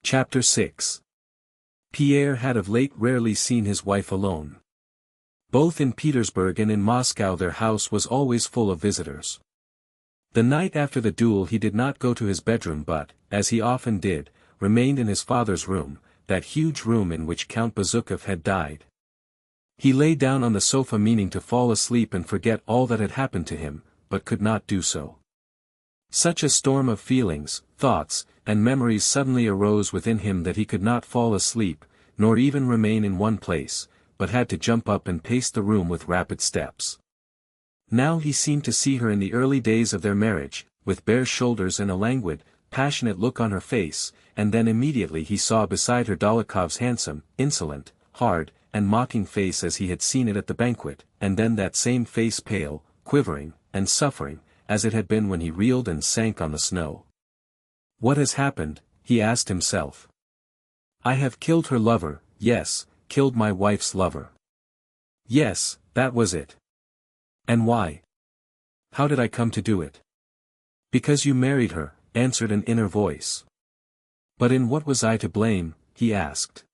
Chapter 6. Pierre had of late rarely seen his wife alone. Both in Petersburg and in Moscow their house was always full of visitors. The night after the duel he did not go to his bedroom but, as he often did, remained in his father's room, that huge room in which Count Bezukov had died. He lay down on the sofa meaning to fall asleep and forget all that had happened to him, but could not do so. Such a storm of feelings, thoughts, and memories suddenly arose within him that he could not fall asleep, nor even remain in one place, but had to jump up and pace the room with rapid steps. Now he seemed to see her in the early days of their marriage, with bare shoulders and a languid, passionate look on her face, and then immediately he saw beside her Dólokhov's handsome, insolent, hard, and mocking face as he had seen it at the banquet, and then that same face pale, quivering, and suffering, as it had been when he reeled and sank on the snow. What has happened? He asked himself. I have killed her lover, yes, killed my wife's lover. Yes, that was it. And why? How did I come to do it? Because you married her, answered an inner voice. But in what was I to blame, he asked.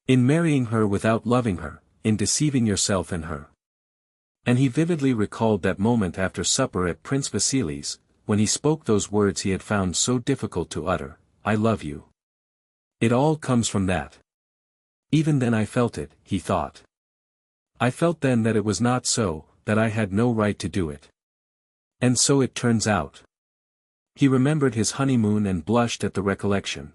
In marrying her without loving her, in deceiving yourself and her. And he vividly recalled that moment after supper at Prince Vasili's, when he spoke those words he had found so difficult to utter, I love you. It all comes from that. Even then I felt it, he thought. I felt then that it was not so, that I had no right to do it. And so it turns out. He remembered his honeymoon and blushed at the recollection.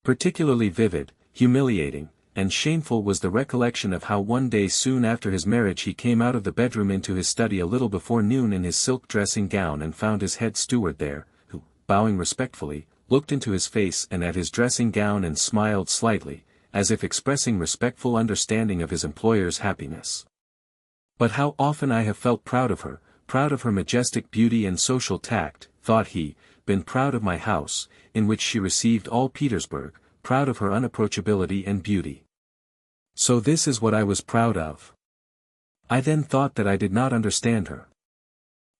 Particularly vivid, humiliating, and shameful was the recollection of how one day soon after his marriage he came out of the bedroom into his study a little before noon in his silk dressing gown and found his head steward there, who, bowing respectfully, looked into his face and at his dressing gown and smiled slightly, as if expressing respectful understanding of his employer's happiness. But how often I have felt proud of her majestic beauty and social tact, thought he, been proud of my house, in which she received all Petersburg, proud of her unapproachability and beauty. So this is what I was proud of. I then thought that I did not understand her.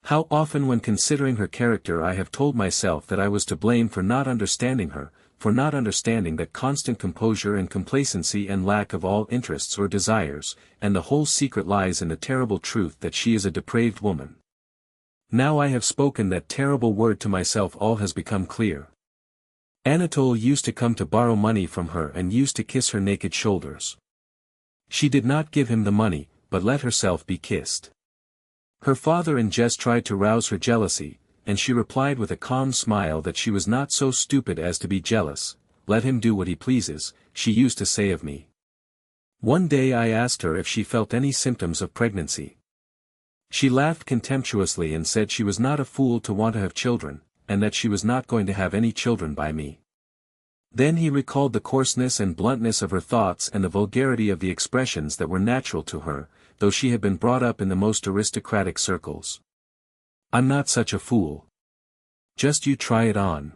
How often when considering her character I have told myself that I was to blame for not understanding her, for not understanding that constant composure and complacency and lack of all interests or desires, and the whole secret lies in the terrible truth that she is a depraved woman. Now I have spoken that terrible word to myself, all has become clear. Anatole used to come to borrow money from her and used to kiss her naked shoulders. She did not give him the money, but let herself be kissed. Her father in jest tried to rouse her jealousy, and she replied with a calm smile that she was not so stupid as to be jealous. Let him do what he pleases, she used to say of me. One day I asked her if she felt any symptoms of pregnancy. She laughed contemptuously and said she was not a fool to want to have children, and that she was not going to have any children by me. Then he recalled the coarseness and bluntness of her thoughts and the vulgarity of the expressions that were natural to her, though she had been brought up in the most aristocratic circles. I'm not such a fool. Just you try it on.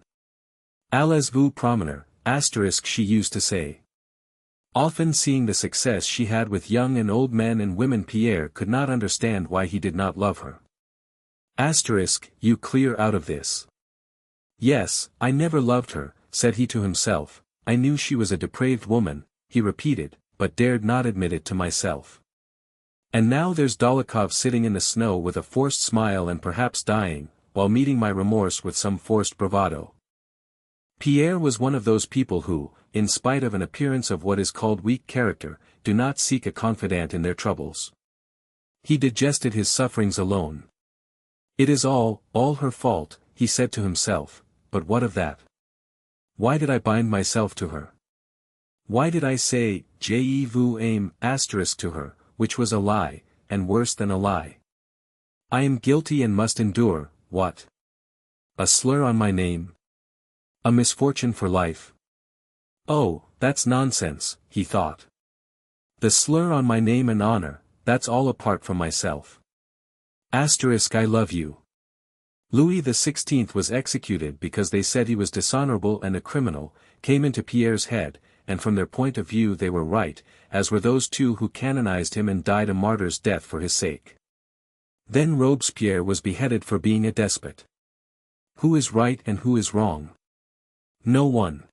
Allez-vous promener, she used to say. Often seeing the success she had with young and old men and women, Pierre could not understand why he did not love her. You clear out of this. Yes, I never loved her, said he to himself. I knew she was a depraved woman, he repeated, but dared not admit it to myself. And now there's Dólokhov sitting in the snow with a forced smile and perhaps dying, while meeting my remorse with some forced bravado. Pierre was one of those people who, in spite of an appearance of what is called weak character, do not seek a confidant in their troubles. He digested his sufferings alone. It is all her fault, he said to himself, but what of that? Why did I bind myself to her? Why did I say, je vous aime, to her, which was a lie, and worse than a lie? I am guilty and must endure, what? A slur on my name? A misfortune for life? Oh, that's nonsense, he thought. The slur on my name and honor, that's all apart from myself. I love you. Louis XVI was executed because they said he was dishonorable and a criminal, came into Pierre's head, and from their point of view they were right, as were those two who canonized him and died a martyr's death for his sake. Then Robespierre was beheaded for being a despot. Who is right and who is wrong? No one.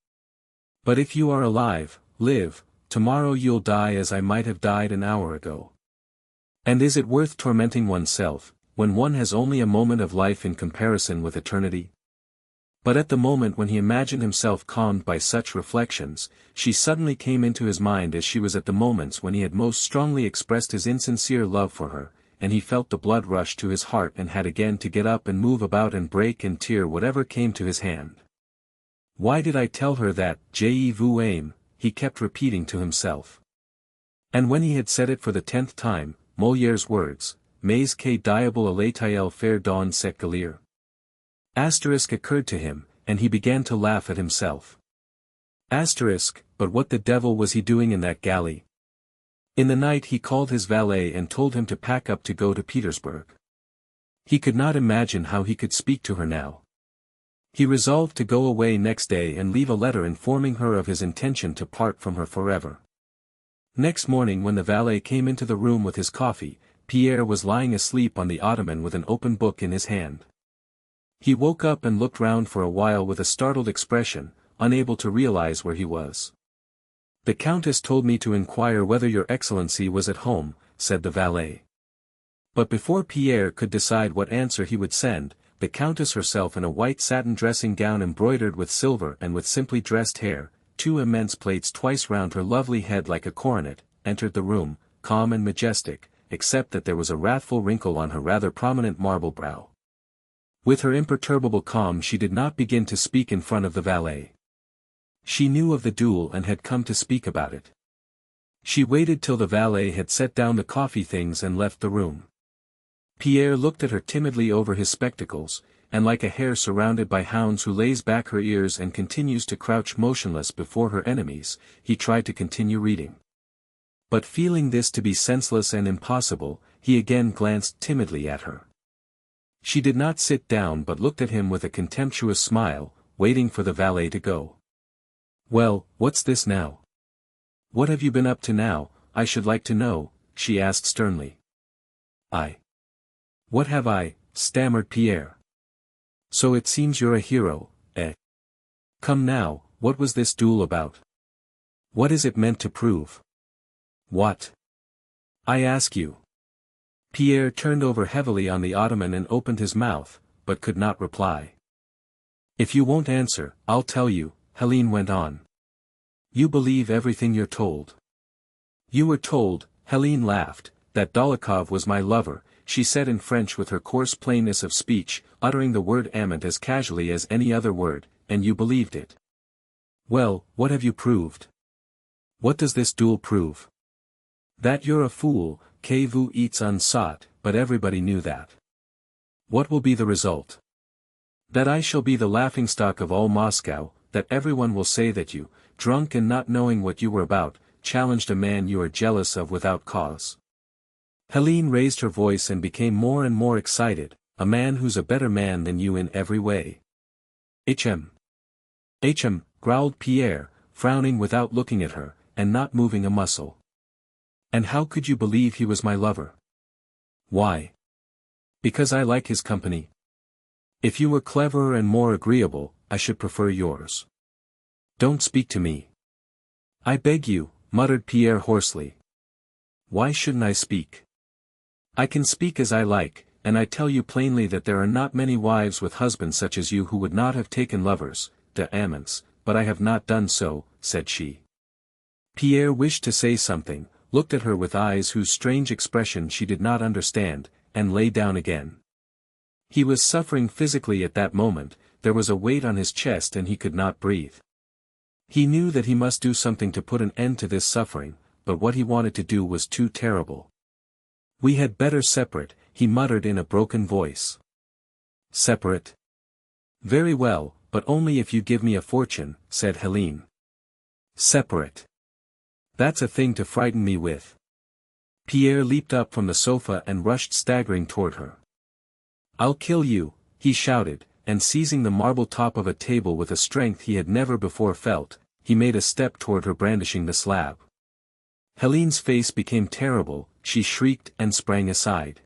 But if you are alive, live, tomorrow you'll die as I might have died an hour ago. And is it worth tormenting oneself, when one has only a moment of life in comparison with eternity? But at the moment when he imagined himself calmed by such reflections, she suddenly came into his mind as she was at the moments when he had most strongly expressed his insincere love for her, and he felt the blood rush to his heart and had again to get up and move about and break and tear whatever came to his hand. Why did I tell her that, je vous aime, he kept repeating to himself. And when he had said it for the 10th time, Moliere's words, mais que diable allait-il faire dans cette galère? Asterisk occurred to him, and he began to laugh at himself. Asterisk, but what the devil was he doing in that galley? In the night he called his valet and told him to pack up to go to Petersburg. He could not imagine how he could speak to her now. He resolved to go away next day and leave a letter informing her of his intention to part from her forever. Next morning when the valet came into the room with his coffee, Pierre was lying asleep on the ottoman with an open book in his hand. He woke up and looked round for a while with a startled expression, unable to realize where he was. "The Countess told me to inquire whether your Excellency was at home," said the valet. But before Pierre could decide what answer he would send, the Countess herself in a white satin dressing gown embroidered with silver and with simply dressed hair, 2 immense plaits twice round her lovely head like a coronet, entered the room, calm and majestic, except that there was a wrathful wrinkle on her rather prominent marble brow. With her imperturbable calm she did not begin to speak in front of the valet. She knew of the duel and had come to speak about it. She waited till the valet had set down the coffee things and left the room. Pierre looked at her timidly over his spectacles, and like a hare surrounded by hounds who lays back her ears and continues to crouch motionless before her enemies, he tried to continue reading. But feeling this to be senseless and impossible, he again glanced timidly at her. She did not sit down but looked at him with a contemptuous smile, waiting for the valet to go. "Well, what's this now? What have you been up to now, I should like to know?" she asked sternly. "What have I?" stammered Pierre. "So it seems you're a hero, eh? Come now, what was this duel about? What is it meant to prove? What? I ask you." Pierre turned over heavily on the ottoman and opened his mouth, but could not reply. "If you won't answer, I'll tell you," Helene went on. "You believe everything you're told." "You were told," Helene laughed, "that Dólokhov was my lover," she said in French with her coarse plainness of speech, uttering the word amant as casually as any other word, "and you believed it. Well, what have you proved? What does this duel prove? That you're a fool, que vous êtes un sot, but everybody knew that. What will be the result? That I shall be the laughingstock of all Moscow, that everyone will say that you, drunk and not knowing what you were about, challenged a man you are jealous of without cause." Helene raised her voice and became more and more excited, "A man who's a better man than you in every way." "Hm. Hm," growled Pierre, frowning without looking at her, and not moving a muscle. "And how could you believe he was my lover?" "Why? Because I like his company. If you were cleverer and more agreeable, I should prefer yours." "Don't speak to me. I beg you," muttered Pierre hoarsely. "Why shouldn't I speak? I can speak as I like, and I tell you plainly that there are not many wives with husbands such as you who would not have taken lovers, amants, but I have not done so," said she. Pierre wished to say something, looked at her with eyes whose strange expression she did not understand, and lay down again. He was suffering physically at that moment, there was a weight on his chest and he could not breathe. He knew that he must do something to put an end to this suffering, but what he wanted to do was too terrible. "We had better separate," he muttered in a broken voice. "Separate? Very well, but only if you give me a fortune," said Helene. "Separate? That's a thing to frighten me with." Pierre leaped up from the sofa and rushed staggering toward her. "I'll kill you," he shouted, and seizing the marble top of a table with a strength he had never before felt, he made a step toward her brandishing the slab. Helene's face became terrible, she shrieked and sprang aside.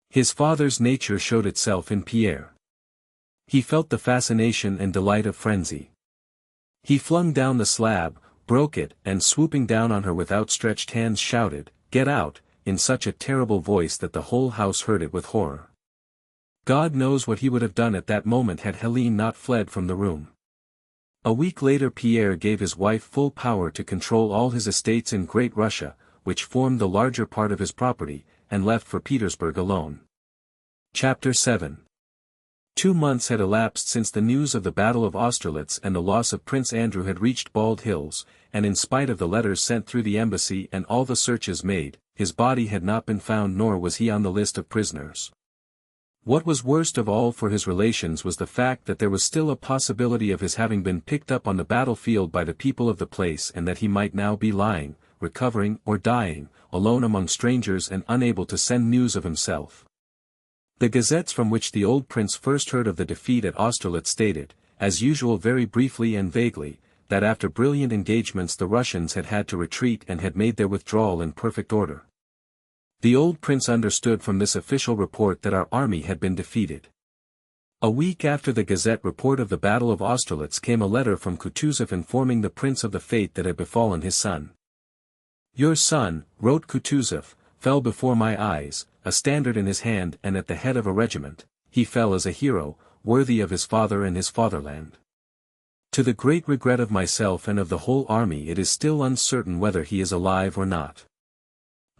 His father's nature showed itself in Pierre. He felt the fascination and delight of frenzy. He flung down the slab, broke it, and swooping down on her with outstretched hands shouted, "Get out," in such a terrible voice that the whole house heard it with horror. God knows what he would have done at that moment had Helene not fled from the room. A week later Pierre gave his wife full power to control all his estates in Great Russia, which formed the larger part of his property, and left for Petersburg alone. Chapter 7. 2 months had elapsed since the news of the Battle of Austerlitz and the loss of Prince Andrew had reached Bald Hills, and in spite of the letters sent through the embassy and all the searches made, his body had not been found nor was he on the list of prisoners. What was worst of all for his relations was the fact that there was still a possibility of his having been picked up on the battlefield by the people of the place and that he might now be lying, recovering or dying, alone among strangers and unable to send news of himself. The gazettes from which the old prince first heard of the defeat at Austerlitz stated, as usual very briefly and vaguely, that after brilliant engagements the Russians had had to retreat and had made their withdrawal in perfect order. The old prince understood from this official report that our army had been defeated. A week after the Gazette report of the Battle of Austerlitz came a letter from Kutuzov informing the prince of the fate that had befallen his son. "Your son," wrote Kutuzov, "fell before my eyes, a standard in his hand and at the head of a regiment. He fell as a hero, worthy of his father and his fatherland. To the great regret of myself and of the whole army it is still uncertain whether he is alive or not.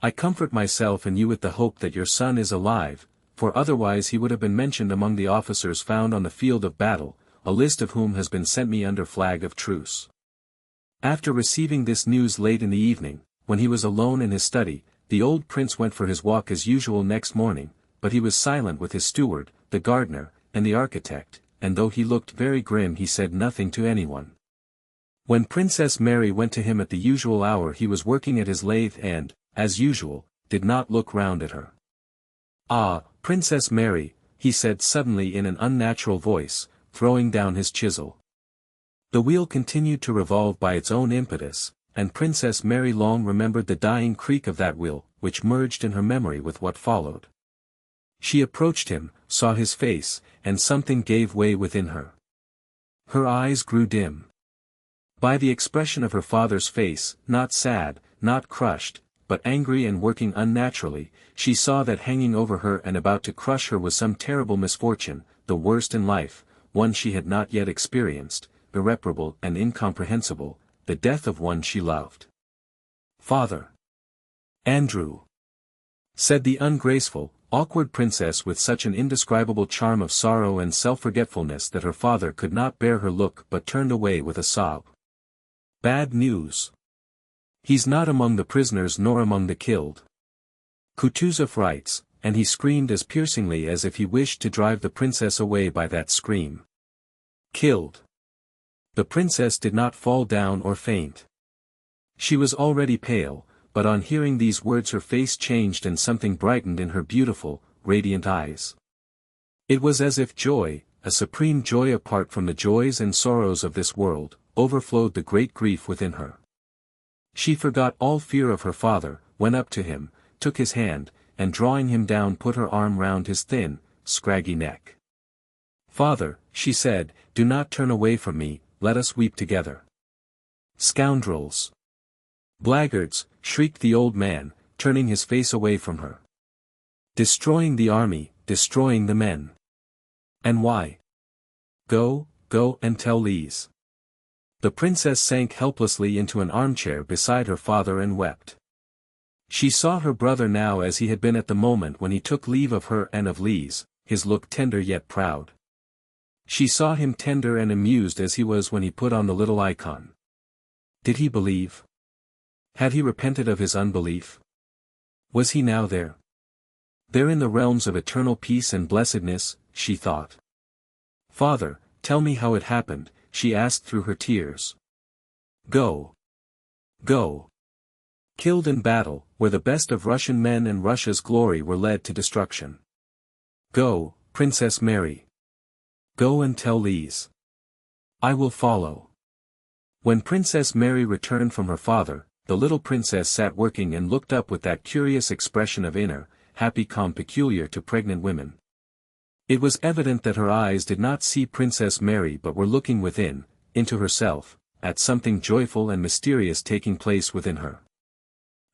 I comfort myself and you with the hope that your son is alive, for otherwise he would have been mentioned among the officers found on the field of battle, a list of whom has been sent me under flag of truce." After receiving this news late in the evening, when he was alone in his study, the old prince went for his walk as usual next morning, but he was silent with his steward, the gardener, and the architect, and though he looked very grim he said nothing to anyone. When Princess Mary went to him at the usual hour he was working at his lathe and, as usual, did not look round at her. "Ah, Princess Mary," he said suddenly in an unnatural voice, throwing down his chisel. The wheel continued to revolve by its own impetus, and Princess Mary long remembered the dying creak of that wheel, which merged in her memory with what followed. She approached him, saw his face, and something gave way within her. Her eyes grew dim. By the expression of her father's face, not sad, not crushed, but angry and working unnaturally, she saw that hanging over her and about to crush her was some terrible misfortune, the worst in life, one she had not yet experienced, irreparable and incomprehensible, the death of one she loved. "Father! Andrew!" said the ungraceful, awkward princess with such an indescribable charm of sorrow and self-forgetfulness that her father could not bear her look but turned away with a sob. "Bad news. He's not among the prisoners nor among the killed." Kutuzov writes, and he screamed as piercingly as if he wished to drive the princess away by that scream. "Killed." The princess did not fall down or faint. She was already pale, but on hearing these words her face changed and something brightened in her beautiful, radiant eyes. It was as if joy, a supreme joy apart from the joys and sorrows of this world, overflowed the great grief within her. She forgot all fear of her father, went up to him, took his hand, and drawing him down put her arm round his thin, scraggy neck. "Father," she said, "do not turn away from me, let us weep together." "Scoundrels! Blackguards!" shrieked the old man, turning his face away from her. "Destroying the army, destroying the men. And why? Go, go and tell Lise." The princess sank helplessly into an armchair beside her father and wept. She saw her brother now as he had been at the moment when he took leave of her and of Lise, his look tender yet proud. She saw him tender and amused as he was when he put on the little icon. Did he believe? Had he repented of his unbelief? Was he now there? There in the realms of eternal peace and blessedness, she thought. "Father, tell me how it happened," she asked through her tears. "Go. Go. Killed in battle, where the best of Russian men and Russia's glory were led to destruction. Go, Princess Mary. Go and tell Lise. I will follow." When Princess Mary returned from her father, the little princess sat working and looked up with that curious expression of inner, happy calm peculiar to pregnant women. It was evident that her eyes did not see Princess Mary but were looking within, into herself, at something joyful and mysterious taking place within her.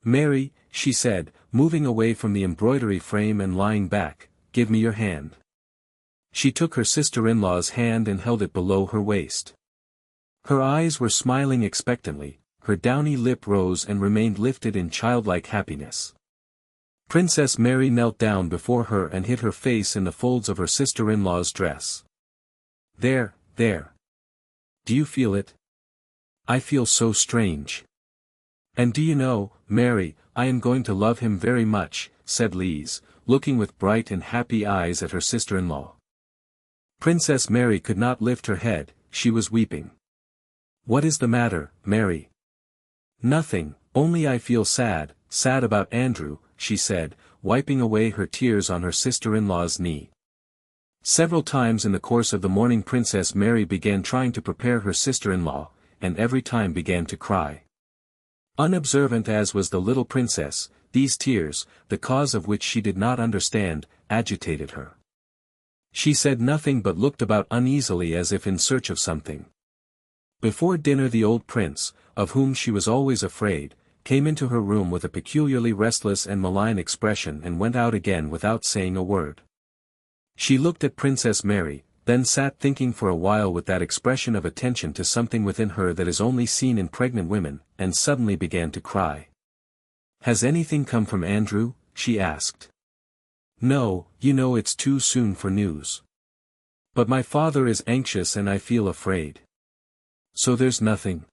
"Mary," she said, moving away from the embroidery frame and lying back, "give me your hand." She took her sister-in-law's hand and held it below her waist. Her eyes were smiling expectantly, her downy lip rose and remained lifted in childlike happiness. Princess Mary knelt down before her and hid her face in the folds of her sister-in-law's dress. "There, there. Do you feel it? I feel so strange. And do you know, Mary, I am going to love him very much," said Lise, looking with bright and happy eyes at her sister-in-law. Princess Mary could not lift her head, she was weeping. "What is the matter, Mary?" "Nothing, only I feel sad about Andrew," she said, wiping away her tears on her sister-in-law's knee. Several times in the course of the morning Princess Mary began trying to prepare her sister-in-law, and every time began to cry. Unobservant as was the little princess, these tears, the cause of which she did not understand, agitated her. She said nothing but looked about uneasily as if in search of something. Before dinner the old prince, of whom she was always afraid, came into her room with a peculiarly restless and malign expression and went out again without saying a word. She looked at Princess Mary, then sat thinking for a while with that expression of attention to something within her that is only seen in pregnant women, and suddenly began to cry. "Has anything come from Andrew?" she asked. "No, you know it's too soon for news. But my father is anxious and I feel afraid." "So there's nothing?"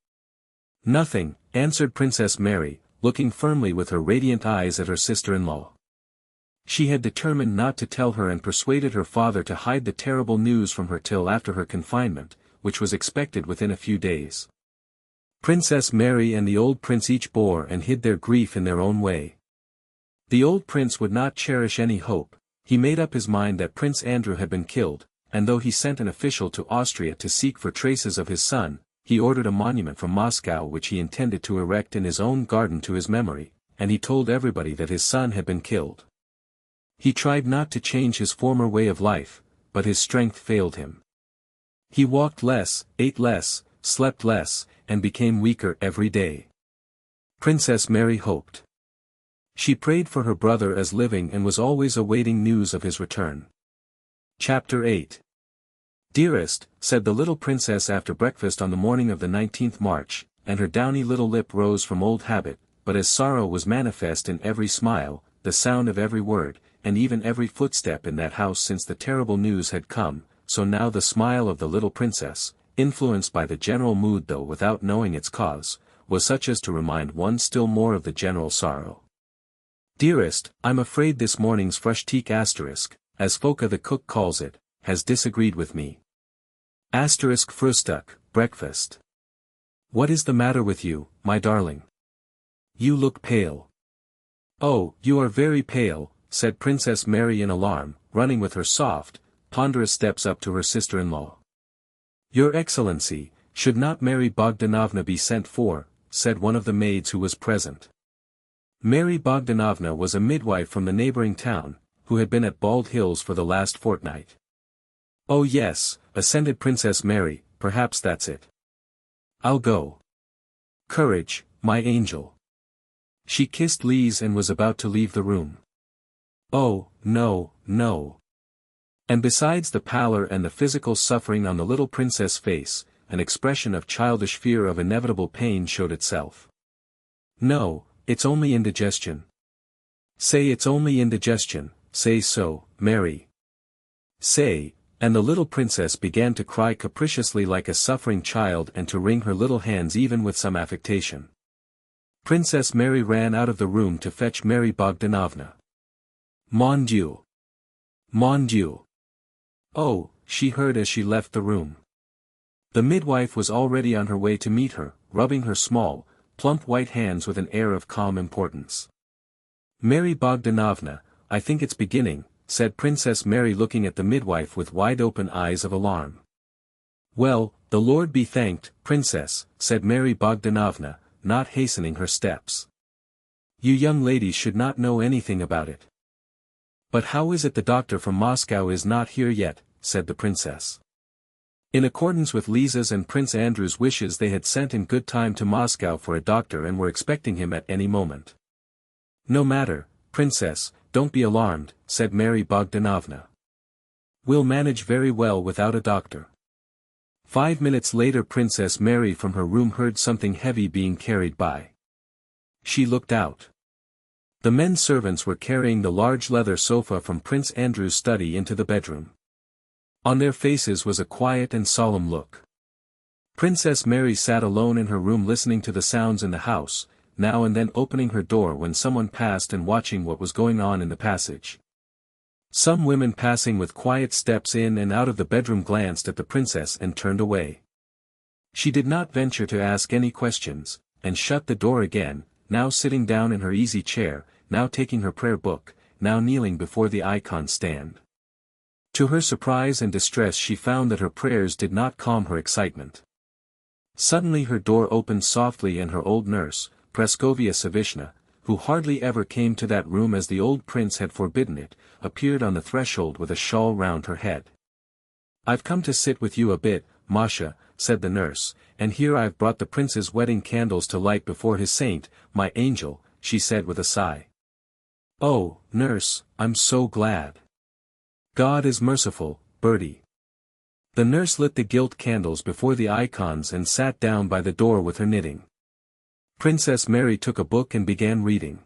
"Nothing," answered Princess Mary, looking firmly with her radiant eyes at her sister-in-law. She had determined not to tell her and persuaded her father to hide the terrible news from her till after her confinement, which was expected within a few days. Princess Mary and the old prince each bore and hid their grief in their own way. The old prince would not cherish any hope. He made up his mind that Prince Andrew had been killed, and though he sent an official to Austria to seek for traces of his son, he ordered a monument from Moscow which he intended to erect in his own garden to his memory, and he told everybody that his son had been killed. He tried not to change his former way of life, but his strength failed him. He walked less, ate less, slept less, and became weaker every day. Princess Mary hoped. She prayed for her brother as living and was always awaiting news of his return. Chapter 8. "Dearest," said the little princess after breakfast on the morning of the 19th March, and her downy little lip rose from old habit, but as sorrow was manifest in every smile, the sound of every word, and even every footstep in that house since the terrible news had come, so now the smile of the little princess, influenced by the general mood though without knowing its cause, was such as to remind one still more of the general sorrow. "Dearest, I'm afraid this morning's frühstück asterisk, as Foka the cook calls it, has disagreed with me. Asterisk Frühstück, breakfast. What is the matter with you, my darling? You look pale." "Oh, you are very pale," said Princess Mary in alarm, running with her soft, ponderous steps up to her sister-in-law. "Your Excellency, should not Mary Bogdanovna be sent for?" said one of the maids who was present. Mary Bogdanovna was a midwife from the neighboring town, who had been at Bald Hills for the last fortnight. "Oh yes," assented Princess Mary, "perhaps that's it. I'll go. Courage, my angel." She kissed Lise and was about to leave the room. "Oh, no, no." And besides the pallor and the physical suffering on the little princess' face, an expression of childish fear of inevitable pain showed itself. "No, it's only indigestion. Say it's only indigestion, say so, Mary. Say," and the little princess began to cry capriciously like a suffering child and to wring her little hands even with some affectation. Princess Mary ran out of the room to fetch Mary Bogdanovna. "Mon Dieu! Mon Dieu!" "Oh," she heard as she left the room. The midwife was already on her way to meet her, rubbing her small, plump white hands with an air of calm importance. "Mary Bogdanovna, I think it's beginning," said Princess Mary looking at the midwife with wide-open eyes of alarm. "Well, the Lord be thanked, Princess," said Mary Bogdanovna, not hastening her steps. "You young ladies should not know anything about it." "But how is it the doctor from Moscow is not here yet?" said the princess. In accordance with Lisa's and Prince Andrew's wishes, they had sent in good time to Moscow for a doctor and were expecting him at any moment. "No matter, Princess, don't be alarmed," said Mary Bogdanovna. "We'll manage very well without a doctor." 5 minutes later Princess Mary from her room heard something heavy being carried by. She looked out. The men servants were carrying the large leather sofa from Prince Andrew's study into the bedroom. On their faces was a quiet and solemn look. Princess Mary sat alone in her room listening to the sounds in the house, now and then opening her door when someone passed and watching what was going on in the passage. Some women passing with quiet steps in and out of the bedroom glanced at the princess and turned away. She did not venture to ask any questions, and shut the door again, now sitting down in her easy chair, now taking her prayer book, now kneeling before the icon stand. To her surprise and distress she found that her prayers did not calm her excitement. Suddenly her door opened softly and her old nurse, Praskovia Savishna, who hardly ever came to that room as the old prince had forbidden it, appeared on the threshold with a shawl round her head. "I've come to sit with you a bit, Masha," said the nurse, "and here I've brought the prince's wedding candles to light before his saint, my angel," she said with a sigh. "Oh, nurse, I'm so glad. God is merciful, Bertie." The nurse lit the gilt candles before the icons and sat down by the door with her knitting. Princess Mary took a book and began reading.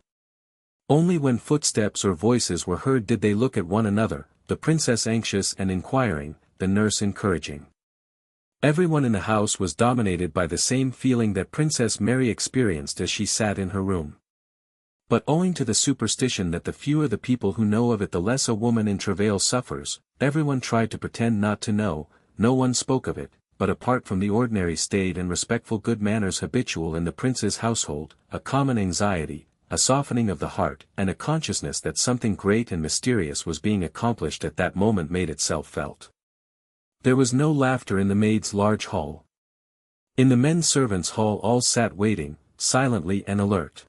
Only when footsteps or voices were heard did they look at one another, the princess anxious and inquiring, the nurse encouraging. Everyone in the house was dominated by the same feeling that Princess Mary experienced as she sat in her room. But owing to the superstition that the fewer the people who know of it the less a woman in travail suffers, everyone tried to pretend not to know, no one spoke of it, but apart from the ordinary staid and respectful good manners habitual in the prince's household, a common anxiety, a softening of the heart, and a consciousness that something great and mysterious was being accomplished at that moment made itself felt. There was no laughter in the maids' large hall. In the men servants' hall all sat waiting, silently and alert.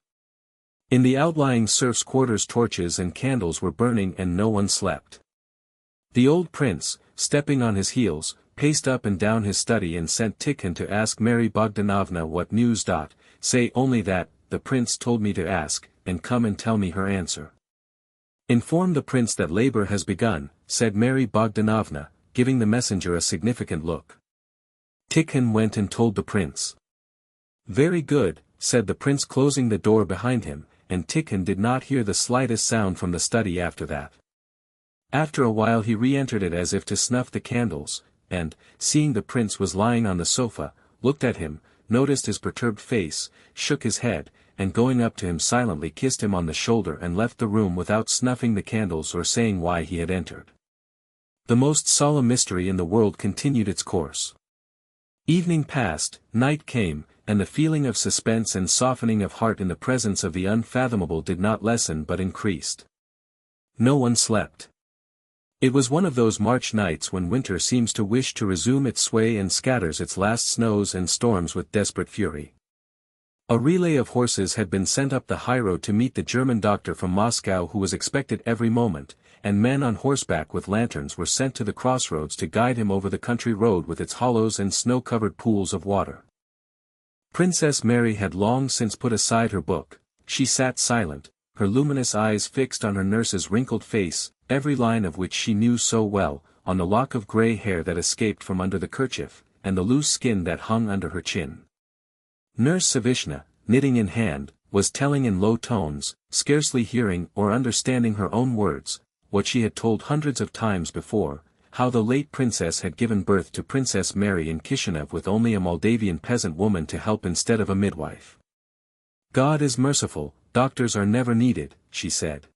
In the outlying serfs' quarters torches and candles were burning and no one slept. The old prince, stepping on his heels, paced up and down his study and sent Tikhon to ask Mary Bogdanovna what news. "Say only that, the prince told me to ask, and come and tell me her answer." "Inform the prince that labor has begun," said Mary Bogdanovna, giving the messenger a significant look. Tikhon went and told the prince. "Very good," said the prince closing the door behind him, and Tikhon did not hear the slightest sound from the study after that. After a while he re-entered it as if to snuff the candles, and, seeing the prince was lying on the sofa, looked at him, noticed his perturbed face, shook his head, and going up to him silently kissed him on the shoulder and left the room without snuffing the candles or saying why he had entered. The most solemn mystery in the world continued its course. Evening passed, night came, and the feeling of suspense and softening of heart in the presence of the unfathomable did not lessen but increased. No one slept. It was one of those March nights when winter seems to wish to resume its sway and scatters its last snows and storms with desperate fury. A relay of horses had been sent up the highroad to meet the German doctor from Moscow who was expected every moment, and men on horseback with lanterns were sent to the crossroads to guide him over the country road with its hollows and snow-covered pools of water. Princess Mary had long since put aside her book. She sat silent, her luminous eyes fixed on her nurse's wrinkled face, every line of which she knew so well, on the lock of grey hair that escaped from under the kerchief, and the loose skin that hung under her chin. Nurse Savishna, knitting in hand, was telling in low tones, scarcely hearing or understanding her own words, what she had told hundreds of times before, how the late princess had given birth to Princess Mary in Kishinev with only a Moldavian peasant woman to help instead of a midwife. "God is merciful, doctors are never needed," she said.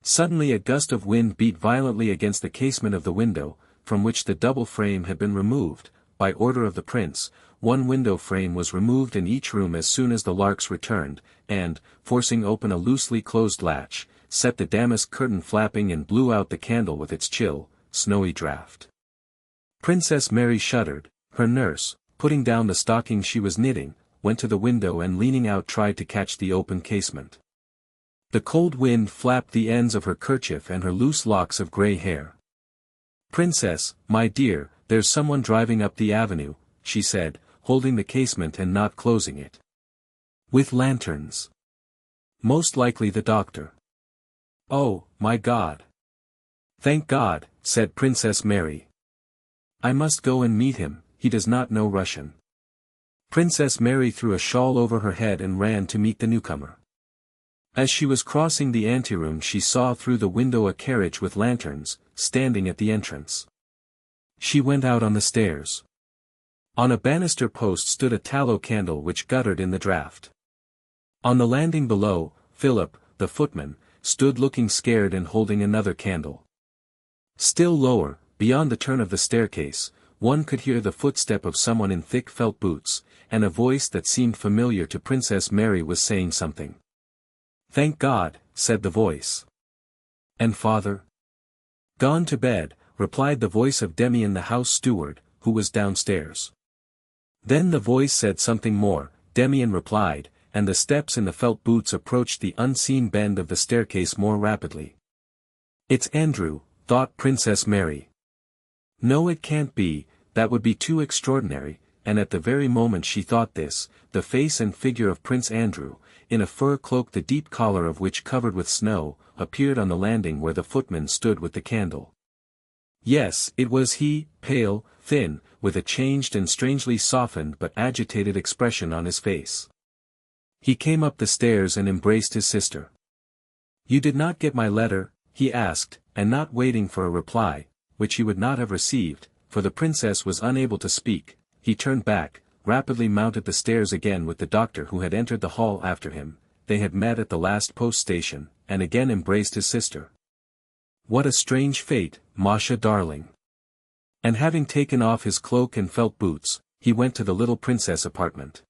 Suddenly a gust of wind beat violently against the casement of the window, from which the double frame had been removed. By order of the prince, one window frame was removed in each room as soon as the larks returned, and, forcing open a loosely closed latch, set the damask curtain flapping and blew out the candle with its chill, snowy draught. Princess Mary shuddered. Her nurse, putting down the stocking she was knitting, went to the window and leaning out tried to catch the open casement. The cold wind flapped the ends of her kerchief and her loose locks of grey hair. "Princess, my dear," there's someone driving up the avenue, she said, holding the casement and not closing it. With lanterns. Most likely the doctor. Oh, my God. Thank God, said Princess Mary. I must go and meet him, he does not know Russian. Princess Mary threw a shawl over her head and ran to meet the newcomer. As she was crossing the anteroom she saw through the window a carriage with lanterns, standing at the entrance. She went out on the stairs. On a banister post stood a tallow candle which guttered in the draught. On the landing below, Philip, the footman, stood looking scared and holding another candle. Still lower, beyond the turn of the staircase, one could hear the footstep of someone in thick felt boots, and a voice that seemed familiar to Princess Mary was saying something. Thank God, said the voice. And father? Gone to bed, replied the voice of Demian the house steward, who was downstairs. Then the voice said something more, Demian replied, and the steps in the felt boots approached the unseen bend of the staircase more rapidly. It's Andrew, thought Princess Mary. No, it can't be, that would be too extraordinary, and at the very moment she thought this, the face and figure of Prince Andrew, in a fur cloak the deep collar of which covered with snow, appeared on the landing where the footman stood with the candle. Yes, it was he, pale, thin, with a changed and strangely softened but agitated expression on his face. He came up the stairs and embraced his sister. You did not get my letter, he asked, and not waiting for a reply, which he would not have received, for the princess was unable to speak, he turned back, rapidly mounted the stairs again with the doctor who had entered the hall after him, they had met at the last post station, and again embraced his sister. What a strange fate, Masha darling. And having taken off his cloak and felt boots, he went to the little princess' apartment.